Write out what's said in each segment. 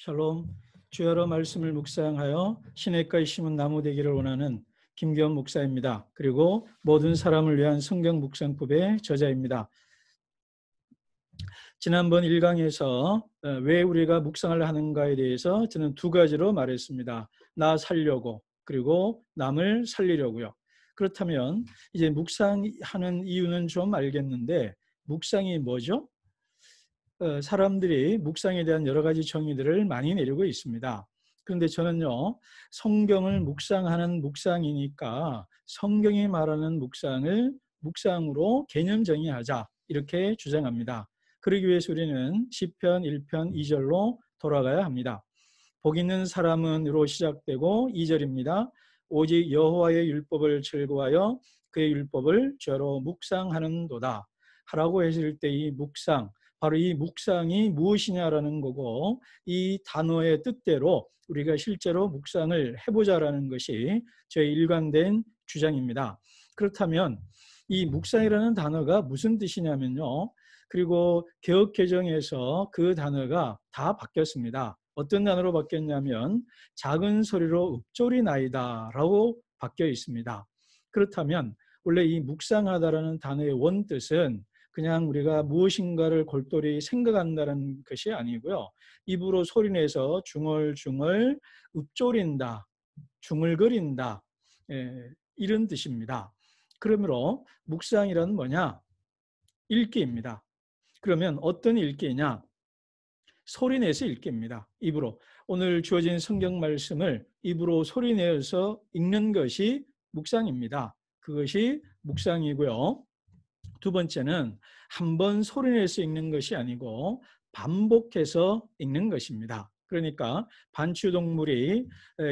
샬롬. 주여러 말씀을 묵상하여 시냇가에 심은 나무 되기를 원하는 김기현 목사입니다. 그리고 모든 사람을 위한 성경 묵상법의 저자입니다. 지난번 1강에서 왜 우리가 묵상을 하는가에 대해서 저는 두 가지로 말했습니다. 나 살려고, 그리고 남을 살리려고요. 그렇다면 이제 묵상하는 이유는 좀 알겠는데 묵상이 뭐죠? 사람들이 묵상에 대한 여러 가지 정의들을 많이 내리고 있습니다. 그런데 저는요, 성경을 묵상하는 묵상이니까 성경이 말하는 묵상을 묵상으로 개념 정의하자, 이렇게 주장합니다. 그러기 위해서 우리는 시편 1편 2절로 돌아가야 합니다. 복 있는 사람은으로 시작되고 2절입니다. 오직 여호와의 율법을 즐거워하여 그의 율법을 죄로 묵상하는도다 하라고 했을 때 이 묵상, 바로 이 묵상이 무엇이냐라는 거고, 이 단어의 뜻대로 우리가 실제로 묵상을 해보자라는 것이 저의 일관된 주장입니다. 그렇다면 이 묵상이라는 단어가 무슨 뜻이냐면요, 그리고 개역개정에서 그 단어가 다 바뀌었습니다. 어떤 단어로 바뀌었냐면 작은 소리로 읊조리나이다 라고 바뀌어 있습니다. 그렇다면 원래 이 묵상하다라는 단어의 원뜻은 그냥 우리가 무엇인가를 골똘히 생각한다는 것이 아니고요, 입으로 소리내서 중얼중얼 읊조린다, 중얼거린다, 이런 뜻입니다. 그러므로 묵상이란 뭐냐? 읽기입니다. 그러면 어떤 읽기냐? 소리내서 읽기입니다. 입으로. 오늘 주어진 성경 말씀을 입으로 소리내서 읽는 것이 묵상입니다. 그것이 묵상이고요. 두 번째는 한 번 소리내서 읽는 것이 아니고 반복해서 읽는 것입니다. 그러니까 반추동물이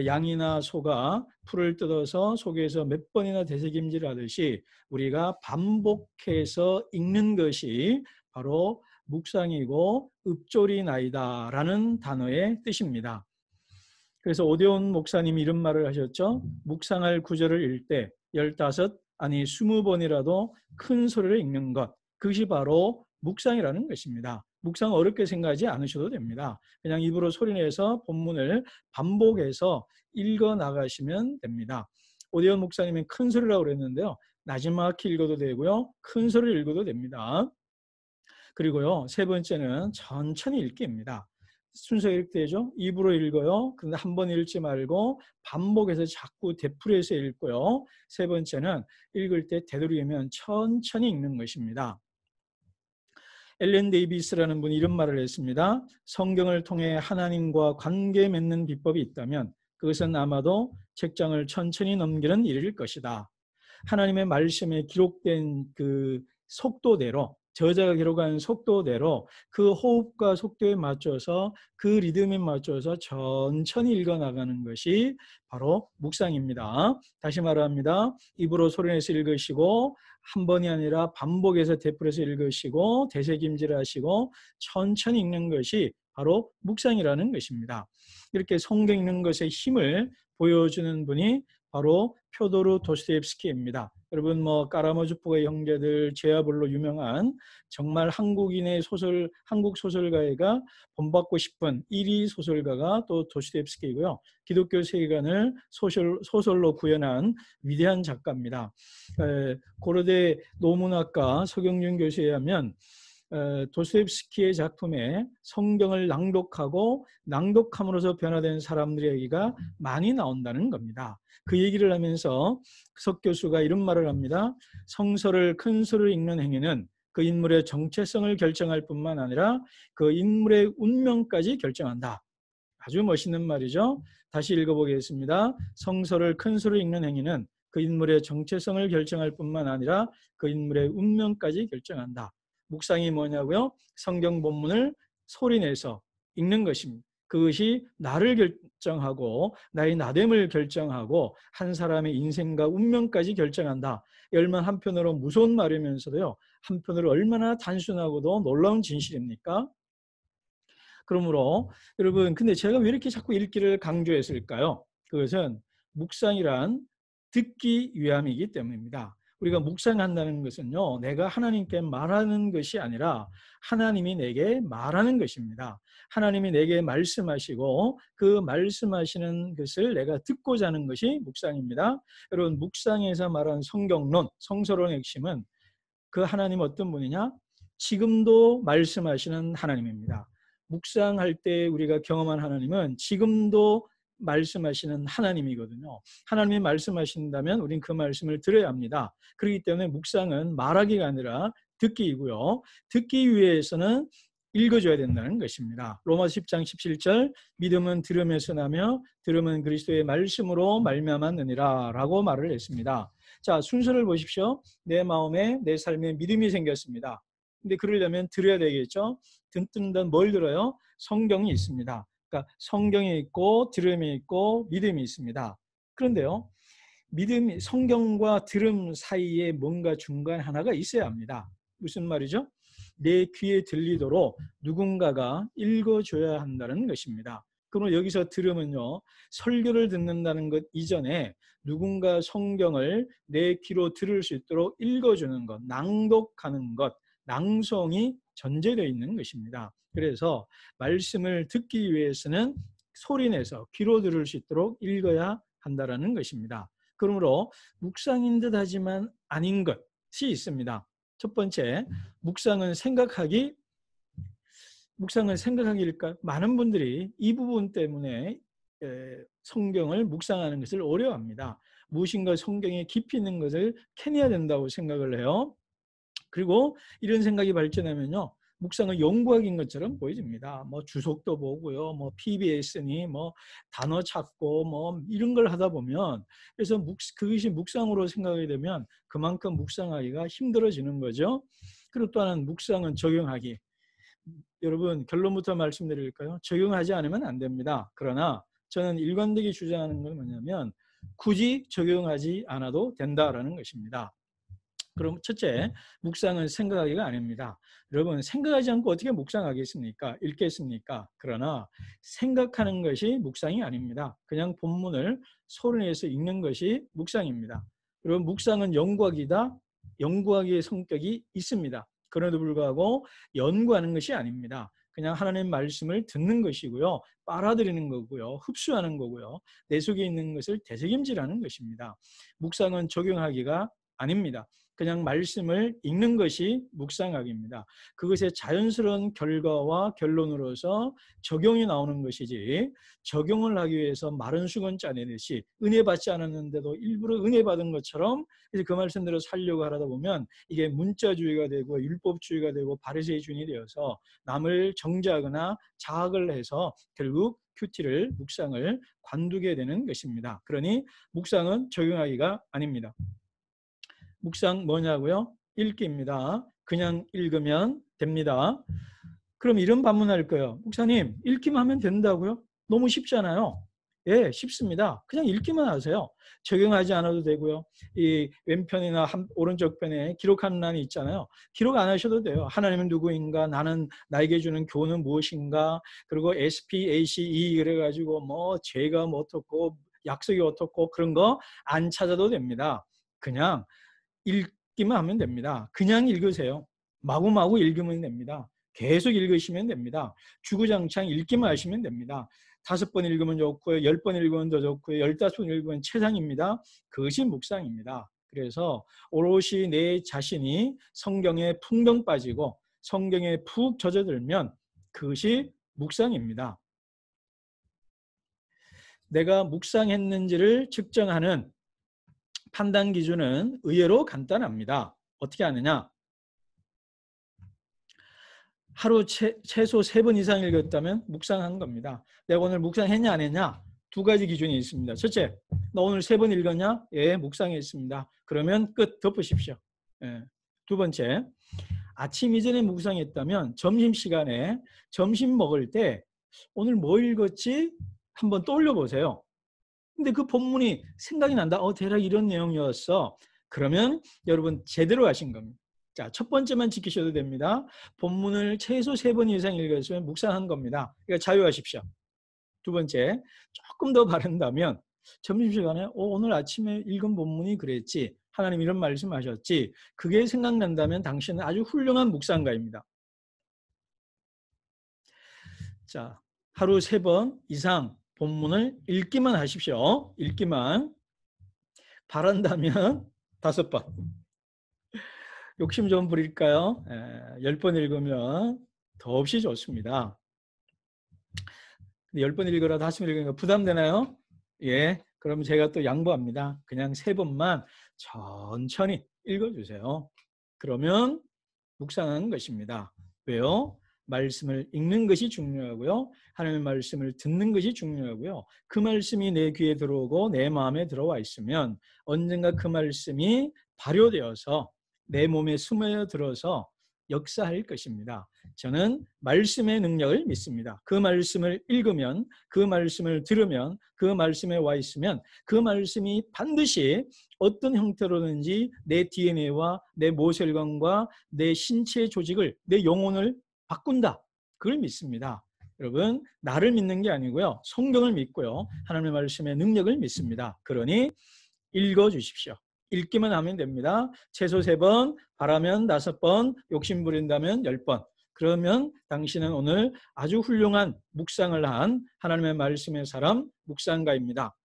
양이나 소가 풀을 뜯어서 속에서 몇 번이나 되새김질하듯이 우리가 반복해서 읽는 것이 바로 묵상이고 읊조리나이다라는 단어의 뜻입니다. 그래서 오대온 목사님이 이런 말을 하셨죠. 묵상할 구절을 읽을 때 15, 아니 20번이라도 큰 소리로 읽는 것, 그것이 바로 묵상이라는 것입니다. 묵상 어렵게 생각하지 않으셔도 됩니다. 그냥 입으로 소리내서 본문을 반복해서 읽어 나가시면 됩니다. 오대원 목사님은 큰 소리라고 그랬는데요, 나지막히 읽어도 되고요, 큰 소리로 읽어도 됩니다. 그리고요, 세 번째는 천천히 읽기입니다. 순서가 이렇게 되죠. 입으로 읽어요. 그런데 한 번 읽지 말고 반복해서 자꾸 되풀이해서 읽고요. 세 번째는 읽을 때 되도록이면 천천히 읽는 것입니다. 엘렌 데이비스라는 분이 이런 말을 했습니다. 성경을 통해 하나님과 관계 맺는 비법이 있다면 그것은 아마도 책장을 천천히 넘기는 일일 것이다. 하나님의 말씀에 기록된 그 속도대로, 저자가 기록한 속도대로 그 호흡과 속도에 맞춰서 그 리듬에 맞춰서 천천히 읽어나가는 것이 바로 묵상입니다. 다시 말합니다. 입으로 소리내서 읽으시고 한 번이 아니라 반복해서 되풀이해서 읽으시고 되새김질하시고 천천히 읽는 것이 바로 묵상이라는 것입니다. 이렇게 성경 읽는 것의 힘을 보여주는 분이 바로 표도르 도스토옙스키입니다. 여러분 까라모즈프의 형제들 제야볼로 유명한 정말 한국인의 한국 소설가가 본받고 싶은 1위 소설가가 또 도스토옙스키이고요. 기독교 세계관을 소설로 구현한 위대한 작가입니다. 고려대 노문학과 서경준 교수에 의하면 도스토옙스키의 작품에 성경을 낭독하고 낭독함으로써 변화된 사람들의 얘기가 많이 나온다는 겁니다. 그 얘기를 하면서 석 교수가 이런 말을 합니다. 성서를 큰 소리로 읽는 행위는 그 인물의 정체성을 결정할 뿐만 아니라 그 인물의 운명까지 결정한다. 아주 멋있는 말이죠. 다시 읽어보겠습니다. 성서를 큰 소리로 읽는 행위는 그 인물의 정체성을 결정할 뿐만 아니라 그 인물의 운명까지 결정한다. 묵상이 뭐냐고요? 성경 본문을 소리내서 읽는 것입니다. 그것이 나를 결정하고 나의 나됨을 결정하고 한 사람의 인생과 운명까지 결정한다. 얼마나 한편으로 무서운 말이면서도요, 한편으로 얼마나 단순하고도 놀라운 진실입니까? 그러므로 여러분, 근데 제가 왜 이렇게 자꾸 읽기를 강조했을까요? 그것은 묵상이란 듣기 위함이기 때문입니다. 우리가 묵상한다는 것은요, 내가 하나님께 말하는 것이 아니라 하나님이 내게 말하는 것입니다. 하나님이 내게 말씀하시고 그 말씀하시는 것을 내가 듣고자 하는 것이 묵상입니다. 여러분, 묵상에서 말하는 성경론, 성서론의 핵심은 그 하나님 어떤 분이냐? 지금도 말씀하시는 하나님입니다. 묵상할 때 우리가 경험한 하나님은 지금도 말씀하시는 하나님이거든요. 하나님이 말씀하신다면 우린 그 말씀을 들어야 합니다. 그렇기 때문에 묵상은 말하기가 아니라 듣기이고요. 듣기 위해서는 읽어줘야 된다는 것입니다. 로마서 10장 17절 믿음은 들음에서 나며 들음은 그리스도의 말씀으로 말미암았느니라 라고 말을 했습니다. 자, 순서를 보십시오. 내 마음에 내 삶에 믿음이 생겼습니다. 근데 그러려면 들어야 되겠죠. 듣는 뭘 들어요? 성경이 있습니다. 그러니까 성경이 있고 들음이 있고 믿음이 있습니다. 그런데요, 믿음이 성경과 들음 사이에 뭔가 중간 하나가 있어야 합니다. 무슨 말이죠? 내 귀에 들리도록 누군가가 읽어줘야 한다는 것입니다. 그럼 여기서 들음은요, 설교를 듣는다는 것 이전에 누군가 성경을 내 귀로 들을 수 있도록 읽어주는 것, 낭독하는 것, 낭송이 전제되어 있는 것입니다. 그래서 말씀을 듣기 위해서는 소리내서 귀로 들을 수 있도록 읽어야 한다는 것입니다. 그러므로 묵상인 듯 하지만 아닌 것이 있습니다. 첫 번째, 묵상은 생각하기일까? 많은 분들이 이 부분 때문에 성경을 묵상하는 것을 어려워합니다. 무엇인가 성경에 깊이 있는 것을 캐내야 된다고 생각을 해요. 그리고 이런 생각이 발전하면요, 묵상은 연구학인 것처럼 보여집니다. 뭐 주석도 보고요, 뭐 PBS니 뭐 단어 찾고 뭐 이런 걸 하다 보면, 그래서 그것이 묵상으로 생각하게 되면 그만큼 묵상하기가 힘들어지는 거죠. 그리고 또 하나는 묵상은 적용하기. 여러분, 결론부터 말씀드릴까요? 적용하지 않으면 안 됩니다. 그러나 저는 일관되게 주장하는 건 뭐냐면 굳이 적용하지 않아도 된다라는 것입니다. 그럼 첫째, 묵상은 생각하기가 아닙니다. 여러분, 생각하지 않고 어떻게 묵상하겠습니까? 읽겠습니까? 그러나 생각하는 것이 묵상이 아닙니다. 그냥 본문을 소리내서 읽는 것이 묵상입니다. 여러분, 묵상은 연구하기다. 연구하기의 성격이 있습니다. 그럼에도 불구하고 연구하는 것이 아닙니다. 그냥 하나님의 말씀을 듣는 것이고요, 빨아들이는 거고요, 흡수하는 거고요, 내 속에 있는 것을 되새김질하는 것입니다. 묵상은 적용하기가 아닙니다. 그냥 말씀을 읽는 것이 묵상학입니다. 그것의 자연스러운 결과와 결론으로서 적용이 나오는 것이지, 적용을 하기 위해서 마른 수건 짜내듯이 은혜 받지 않았는데도 일부러 은혜 받은 것처럼 그 말씀대로 살려고 하다 보면 이게 문자주의가 되고 율법주의가 되고 바리새이주의가 되어서 남을 정죄하거나 자학을 해서 결국 큐티를, 묵상을 관두게 되는 것입니다. 그러니 묵상은 적용하기가 아닙니다. 묵상 뭐냐고요? 읽기입니다. 그냥 읽으면 됩니다. 그럼 이런 반문할 거예요. 목사님, 읽기만 하면 된다고요? 너무 쉽잖아요. 예, 쉽습니다. 그냥 읽기만 하세요. 적용하지 않아도 되고요. 이 왼편이나 오른쪽 편에 기록하는 란이 있잖아요. 기록 안 하셔도 돼요. 하나님은 누구인가? 나는 나에게 주는 교훈은 무엇인가? 그리고 SPACE 그래가지고 뭐 죄가 뭐 어떻고 약속이 어떻고 그런 거 안 찾아도 됩니다. 그냥 읽기만 하면 됩니다. 그냥 읽으세요. 마구마구 읽으면 됩니다. 계속 읽으시면 됩니다. 주구장창 읽기만 하시면 됩니다. 5번 읽으면 좋고요, 10번 읽으면 더 좋고요, 15번 읽으면 최상입니다. 그것이 묵상입니다. 그래서 오롯이 내 자신이 성경에 풍덩 빠지고 성경에 푹 젖어들면 그것이 묵상입니다. 내가 묵상했는지를 측정하는 판단 기준은 의외로 간단합니다. 어떻게 하느냐? 하루 최소 3번 이상 읽었다면 묵상한 겁니다. 내가 오늘 묵상했냐 안 했냐? 2가지 기준이 있습니다. 첫째, 너 오늘 3번 읽었냐? 예, 묵상했습니다. 그러면 끝, 덮으십시오. 예. 2번째, 아침 이전에 묵상했다면 점심시간에 점심 먹을 때 오늘 뭐 읽었지? 한번 떠올려 보세요. 근데 그 본문이 생각이 난다. 대략 이런 내용이었어. 그러면 여러분 제대로 하신 겁니다. 자, 첫 번째만 지키셔도 됩니다. 본문을 최소 3번 이상 읽었으면 묵상한 겁니다. 그러니까 자유하십시오. 2번째, 조금 더 바른다면 점심시간에 오늘 아침에 읽은 본문이 그랬지. 하나님 이런 말씀하셨지. 그게 생각난다면 당신은 아주 훌륭한 묵상가입니다. 자, 하루 3번 이상 본문을 읽기만 하십시오. 읽기만. 바란다면 5번. 욕심 좀 부릴까요? 10번 읽으면 더없이 좋습니다. 10번 읽으라 5번 읽으니까 부담되나요? 예, 그럼 제가 또 양보합니다. 그냥 3번만 천천히 읽어주세요. 그러면 묵상하는 것입니다. 왜요? 말씀을 읽는 것이 중요하고요. 하나님의 말씀을 듣는 것이 중요하고요. 그 말씀이 내 귀에 들어오고 내 마음에 들어와 있으면 언젠가 그 말씀이 발효되어서 내 몸에 스며들어서 역사할 것입니다. 저는 말씀의 능력을 믿습니다. 그 말씀을 읽으면, 그 말씀을 들으면, 그 말씀에 와 있으면 그 말씀이 반드시 어떤 형태로든지 내 DNA와 내 모세혈관과 내 신체 조직을, 내 영혼을 바꾼다. 그걸 믿습니다. 여러분, 나를 믿는 게 아니고요. 성경을 믿고요. 하나님의 말씀의 능력을 믿습니다. 그러니 읽어주십시오. 읽기만 하면 됩니다. 최소 3번, 바라면 5번, 욕심 부린다면 10번. 그러면 당신은 오늘 아주 훌륭한 묵상을 한 하나님의 말씀의 사람, 묵상가입니다.